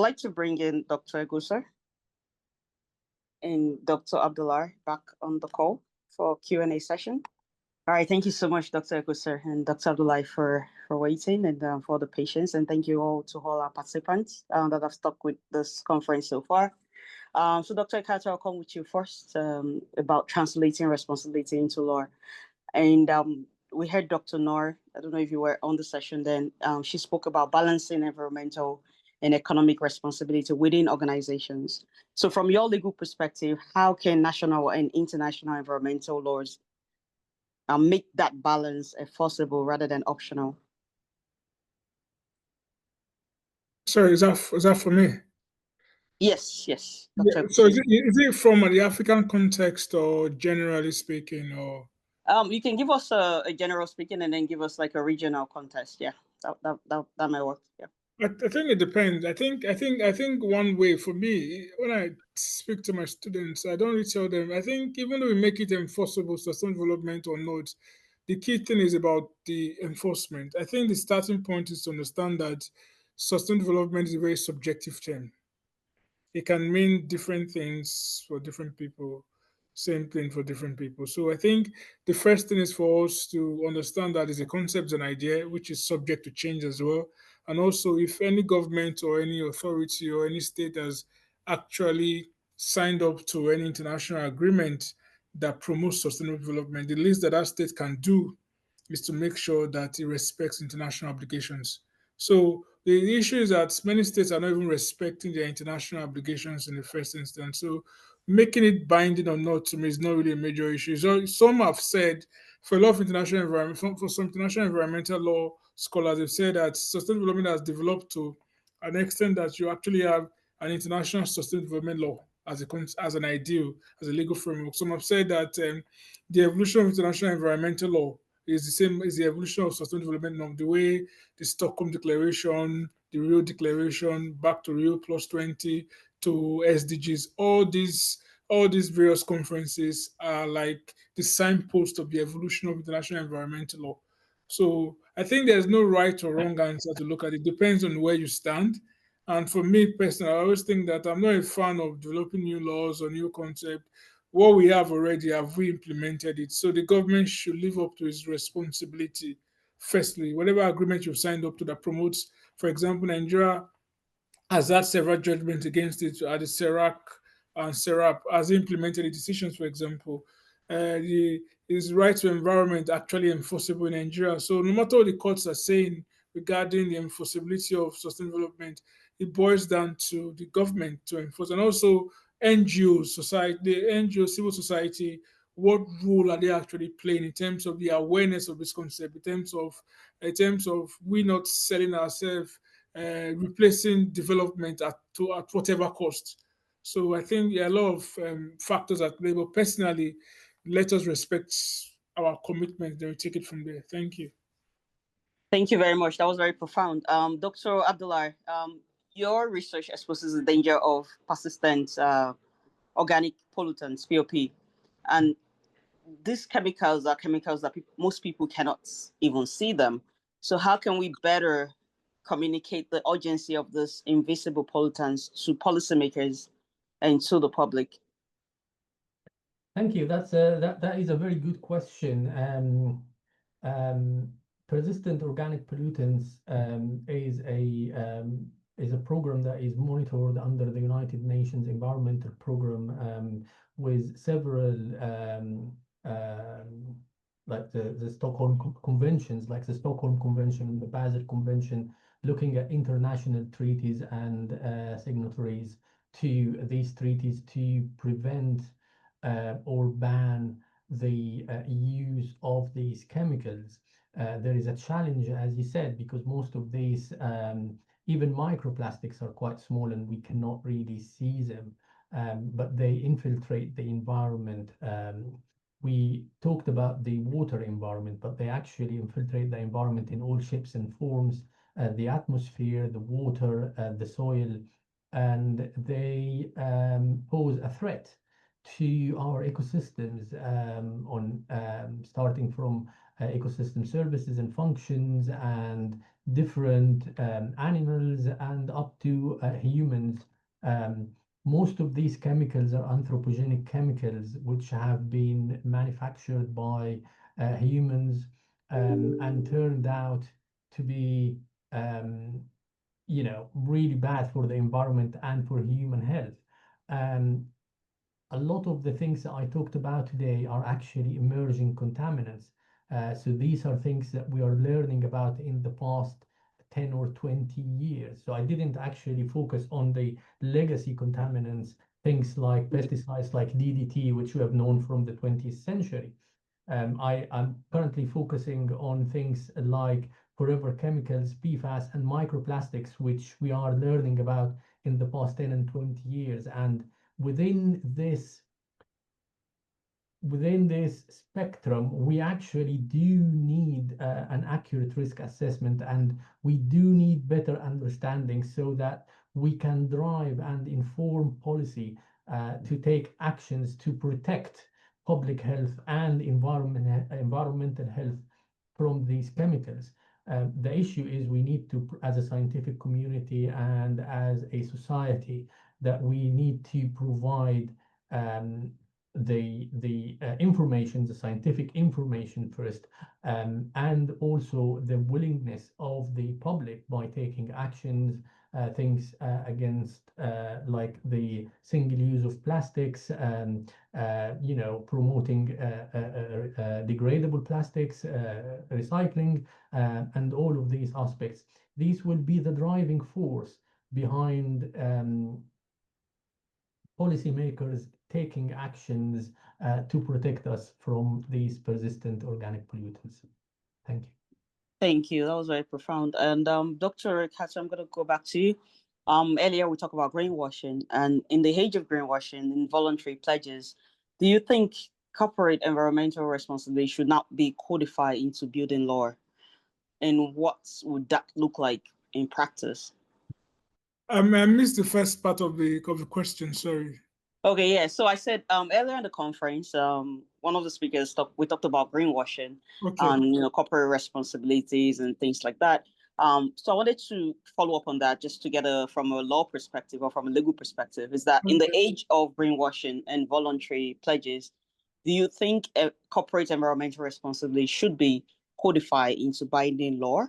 like to bring in Dr. Eghosa and Dr. Abdullah back on the call for Q&A session. All right, thank you so much, Dr. Eghosa and Dr. Abdullah, for waiting and for the patience. And thank you all to all our participants that have stuck with this conference so far. So, Dr. Ekhator, I'll come with you first about translating responsibility into law. And we heard Dr. Noor. I don't know if you were on the session then. She spoke about balancing environmental and economic responsibility within organizations. So, from your legal perspective, how can national and international environmental laws make that balance enforceable rather than optional? Sorry, is that for me? Yes, yes. Yeah, Dr. so is it from the African context or generally speaking, or? You can give us a general speaking and then give us like a regional context. Yeah, that might work. Yeah. I think it depends. I think one way for me when I speak to my students, I don't really tell them. I think even though we make it enforceable, sustainable development or not, the key thing is about the enforcement. I think the starting point is to understand that sustainable development is a very subjective term. It can mean different things for different people, same thing for different people. So I think the first thing is for us to understand that it's a concept and idea which is subject to change as well. And also, if any government or any authority or any state has actually signed up to any international agreement that promotes sustainable development, the least that that state can do is to make sure that it respects international obligations. So the issue is that many states are not even respecting their international obligations in the first instance. So making it binding or not to me is not really a major issue. So some have said for a lot of international environment, for some international environmental law scholars, have said that sustainable development has developed to an extent that you actually have an international sustainable development law as an ideal, as a legal framework. Some have said that the evolution of international environmental law is the same as the evolution of sustainable development norm. The way the Stockholm Declaration, the Rio Declaration, back to Rio Plus 20 to SDGs, all these various conferences are like the signpost of the evolution of international environmental law. So I think there's no right or wrong answer to look at. It depends on where you stand. And for me personally, I always think that I'm not a fan of developing new laws or new concepts. What we have already, have we implemented it? So the government should live up to its responsibility. Firstly, whatever agreement you've signed up to that promotes, for example, Nigeria has had several judgments against it at the CERAC and CERAP has implemented the decisions, for example. Is right to environment actually enforceable in Nigeria? So no matter what the courts are saying regarding the enforceability of sustainable development, it boils down to the government to enforce, and also NGOs, society, the NGO, civil society. What role are they actually playing in terms of the awareness of this concept? In terms of we not selling ourselves, replacing development at whatever cost. So I think there are a lot of factors at play. But personally, let us respect our commitment. Then we take it from there. Thank you. Thank you very much. That was very profound. Dr. Abdullah, your research exposes the danger of persistent organic pollutants, POP, and these chemicals are chemicals that most people cannot even see them. So how can we better communicate the urgency of this invisible pollutants to policymakers and to the public? Thank you. That is a very good question. Persistent organic pollutants is a program that is monitored under the United Nations Environmental Program with several like the Stockholm Conventions, like the Stockholm Convention, the Basel Convention, looking at international treaties and signatories to these treaties to prevent or ban the use of these chemicals. There is a challenge, as you said, because most of these, even microplastics, are quite small and we cannot really see them, but they infiltrate the environment. We talked about the water environment, but they actually infiltrate the environment in all shapes and forms, the atmosphere, the water, the soil, and they pose a threat to our ecosystems, starting from ecosystem services and functions and different animals and up to humans. Um, Most of these chemicals are anthropogenic chemicals, which have been manufactured by humans and turned out to be, um, really bad for the environment and for human health. Um, a lot of the things that I talked about today are actually emerging contaminants. So these are things that we are learning about in the past 10 or 20 years. So I didn't actually focus on the legacy contaminants, things like pesticides like DDT, which we have known from the 20th century. I'm currently focusing on things like forever chemicals, PFAS, and microplastics, which we are learning about in the past 10 and 20 years. And within this within this spectrum, we actually do need an accurate risk assessment, and we do need better understanding so that we can drive and inform policy to take actions to protect public health and environmental health from these chemicals. The issue is we need to, as a scientific community and as a society, that we need to provide um, the information, the scientific information first, and also the willingness of the public by taking actions, things against like the single use of plastics, promoting degradable plastics, recycling, and all of these aspects. These will be the driving force behind policymakers taking actions to protect us from these persistent organic pollutants. Thank you. Thank you. That was very profound. And Dr. Ekhator, I'm going to go back to you. Earlier we talked about greenwashing, and in the age of greenwashing, involuntary pledges, do you think corporate environmental responsibility should not be codified into building law? And what would that look like in practice? I missed the first part of the question. Sorry. Okay, yeah. So I said earlier in the conference, one of the speakers we talked about greenwashing Okay. and corporate responsibilities and things like that. So I wanted to follow up on that just to get from a law perspective or from a legal perspective. Is that in the age of greenwashing and voluntary pledges, do you think a corporate environmental responsibility should be codified into binding law,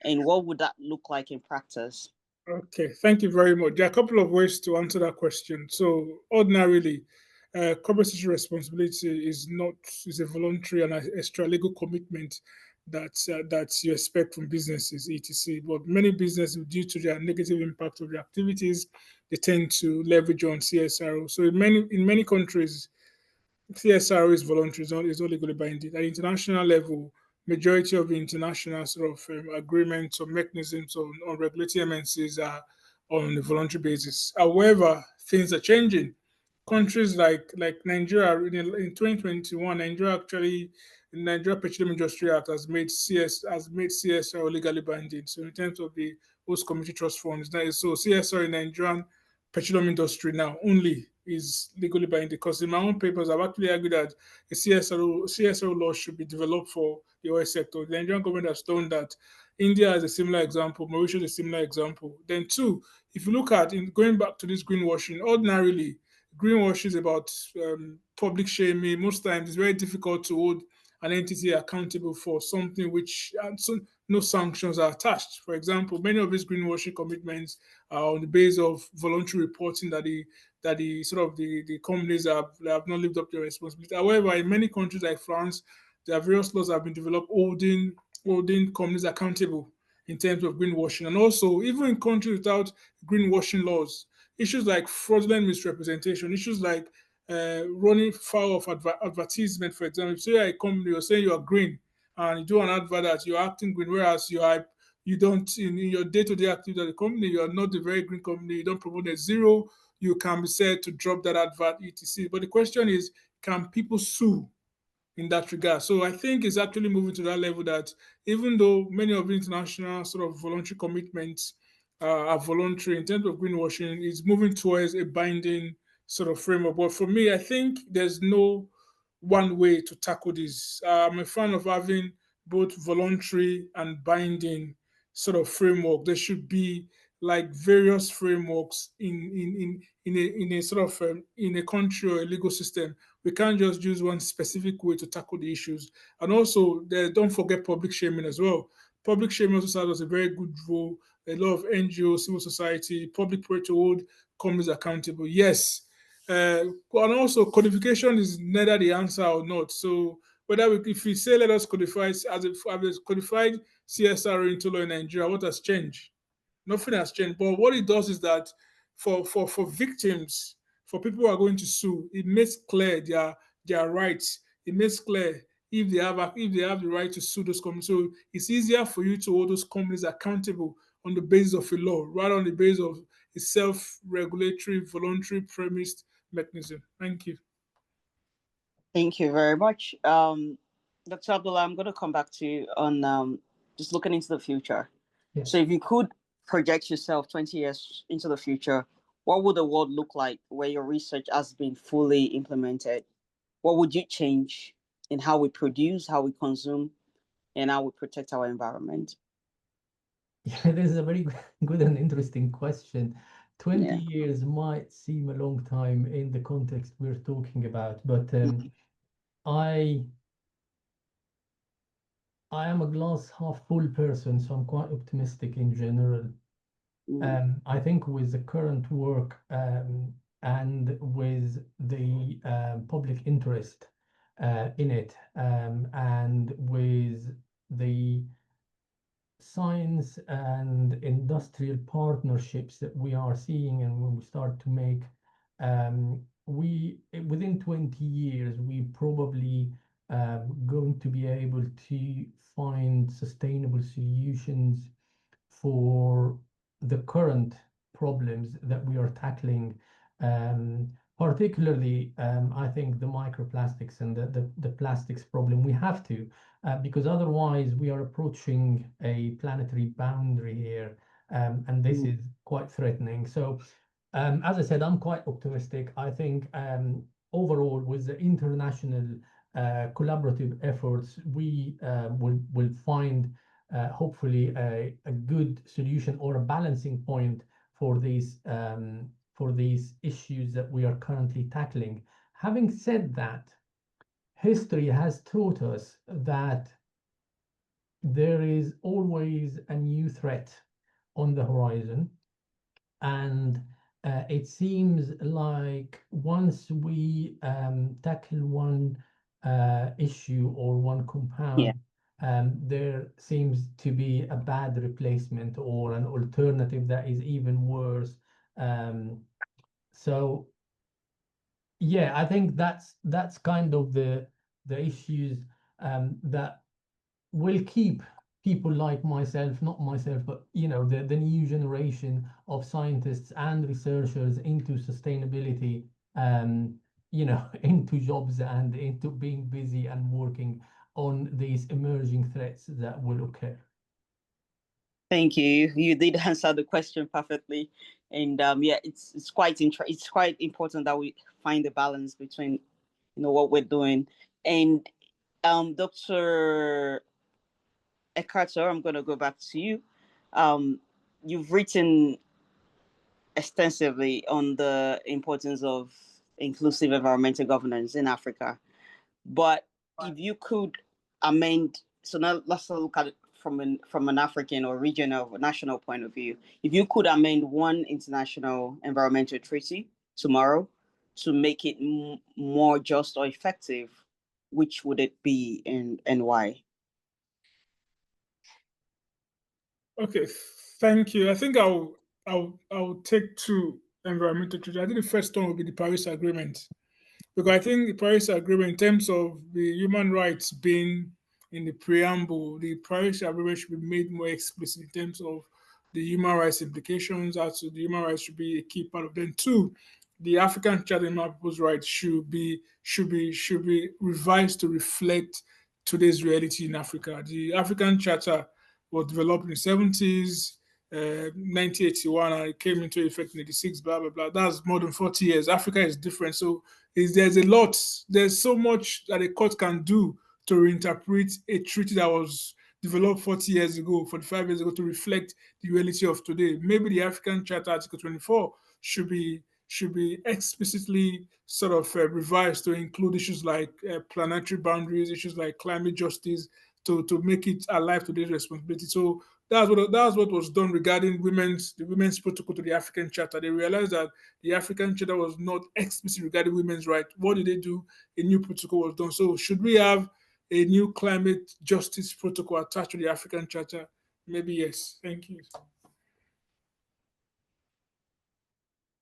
and what would that look like in practice? Okay, thank you very much. There are a couple of ways to answer that question. So, ordinarily, corporate social responsibility is a voluntary and extra legal commitment that you expect from businesses, etc. But many businesses, due to their negative impact of their activities, they tend to leverage on CSRO. So, in many countries, CSRO is voluntary, it's not legally binding. At international level, majority of the international sort of agreements or mechanisms on regulating MNCs are on a voluntary basis. However, things are changing. Countries like Nigeria in 2021, Nigeria Petroleum Industry Act has made CSR legally binding. So in terms of the host community trust funds, so CSR in Nigerian petroleum industry now only is legally binding, because in my own papers I've actually argued that a CSR law should be developed for the oil sector. The Nigerian government has done that. India is a similar example. Mauritius is a similar example. Then two, if you look at going back to this greenwashing, ordinarily greenwashing is about public shaming. Most times it's very difficult to hold an entity accountable for something which so no sanctions are attached. For example, many of these greenwashing commitments are on the basis of voluntary reporting that the companies have not lived up to their responsibility. However, in many countries like France, there are various laws that have been developed holding companies accountable in terms of greenwashing. And also, even in countries without greenwashing laws, issues like fraudulent misrepresentation, issues like running foul of advertisement, for example. If you're a company, you're saying you are green, and you do an advert that you're acting green, whereas you don't in your day-to-day activity of the company, you are not a very green company, you don't promote a zero, you can be said to drop that advert, etc. But the question is, can people sue in that regard? So I think it's actually moving to that level that even though many of the international sort of voluntary commitments are voluntary in terms of greenwashing, it's moving towards a binding sort of framework. But for me, I think there's no one way to tackle this. I'm a fan of having both voluntary and binding sort of framework. There should be like various frameworks in a sort of in a country or a legal system. We can't just use one specific way to tackle the issues. And also, don't forget public shaming as well. Public shaming also serves as a very good role. A lot of NGOs, civil society, public pray to hold companies accountable. Yes. And also, codification is neither the answer or not. So, if we say let us codify as a codified CSR into law in Nigeria, what has changed? Nothing has changed. But what it does is that for victims, for people who are going to sue, it makes clear their rights. It makes clear if they have the right to sue those companies. So it's easier for you to hold those companies accountable on the basis of a law, rather on the basis of a self-regulatory, voluntary premised mechanism. Thank you. Thank you very much. Dr. Abdullah, I'm going to come back to you on just looking into the future. Yes. So if you could project yourself 20 years into the future, what would the world look like where your research has been fully implemented? What would you change in how we produce, how we consume, and how we protect our environment? Yeah, this is a very good and interesting question. 20 Yeah. years might seem a long time in the context we're talking about, but I I am a glass half full person, so I'm quite optimistic in general. I think with the current work and with the public interest in it, and with the science and industrial partnerships that we are seeing, and when we start to make, we within 20 years, we probably going to be able to find sustainable solutions for the current problems that we are tackling. Particularly, I think the microplastics and the plastics problem, we have to, because otherwise we are approaching a planetary boundary here, and this is quite threatening. So, as I said, I'm quite optimistic. I think overall, with the international collaborative efforts, we will find hopefully a good solution or a balancing point for these issues that we are currently tackling. Having said that, history has taught us that there is always a new threat on the horizon, and it seems like once we tackle one issue or one compound, there seems to be a bad replacement or an alternative that is even worse. So yeah, I think that's kind of the issues that will keep people like myself, not myself, but the new generation of scientists and researchers into sustainability, into jobs and into being busy and working on these emerging threats that will occur. Thank you. You did answer the question perfectly, and yeah, it's quite it's quite important that we find the balance between what we're doing. And Dr. Ekhator, I'm going to go back to you. You've written extensively on the importance of inclusive environmental governance in Africa, but if you could amend, so now let's look at it from an African or regional or national point of view. If you could amend one international environmental treaty tomorrow to make it more just or effective, which would it be and why? Okay, thank you. I think I'll take two environmental treaties. I think the first one will be the Paris Agreement, because I think the Paris Agreement, in terms of the human rights being in the preamble, the Paris Agreement should be made more explicit in terms of the human rights implications. Also, the human rights should be a key part of them. Two, the African Charter of Human People's Rights should be revised to reflect today's reality in Africa. The African Charter was developed in the 70s, 1981, and it came into effect in 86, blah, blah, blah. That's more than 40 years. Africa is different. So there's so much that a court can do to reinterpret a treaty that was developed 40 years ago, 45 years ago, to reflect the reality of today. Maybe the African Charter Article 24 should be explicitly sort of revised to include issues like planetary boundaries, issues like climate justice, to make it alive to today's responsibility. So that's what was done regarding the women's protocol to the African Charter. They realized that the African Charter was not explicit regarding women's rights. What did they do? A new protocol was done. So should we have a new climate justice protocol attached to the African Charter? Maybe yes. Thank you.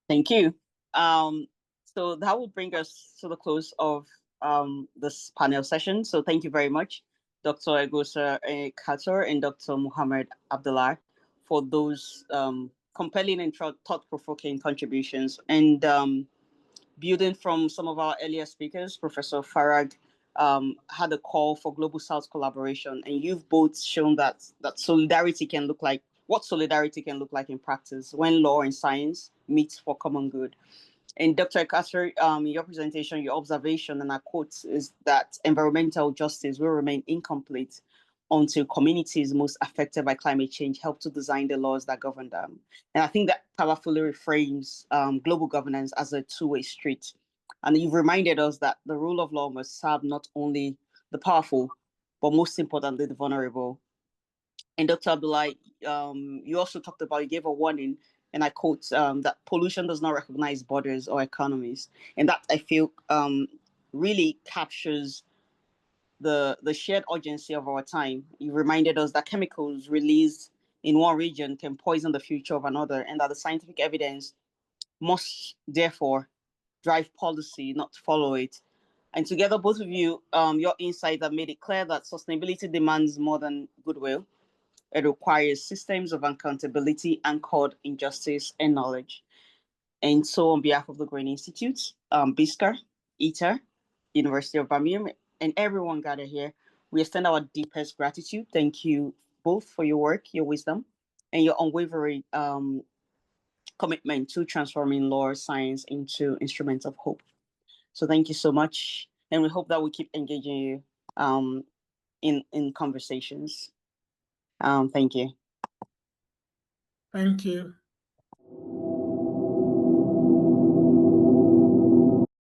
Thank you. So that will bring us to the close of this panel session. So thank you very much, Dr. Eghosa Ekhator and Dr. Muhammad Abdullah, for those compelling and thought-provoking contributions. And building from some of our earlier speakers, Professor Farag had a call for global South collaboration, and you've both shown that solidarity can look like what solidarity can look like in practice when law and science meet for common good. And Dr. Ekhator, your presentation, your observation, and I quote, is that environmental justice will remain incomplete until communities most affected by climate change help to design the laws that govern them. And I think that powerfully reframes global governance as a two-way street. And you've reminded us that the rule of law must serve not only the powerful, but most importantly, the vulnerable. And Dr. Abdullah, you also talked about, you gave a warning, and I quote, that pollution does not recognize borders or economies. And that, I feel, really captures the shared urgency of our time. You reminded us that chemicals released in one region can poison the future of another, and that the scientific evidence must therefore drive policy, not follow it. And together, both of you, your insights have made it clear that sustainability demands more than goodwill. It requires systems of accountability anchored in justice and knowledge. And so, on behalf of the Green Institute, BISCAR, ITER, University of Birmingham, and everyone gathered here, we extend our deepest gratitude. Thank you both for your work, your wisdom, and your unwavering commitment to transforming law science into instruments of hope. So thank you so much, and we hope that we keep engaging you in conversations. Thank you. Thank you.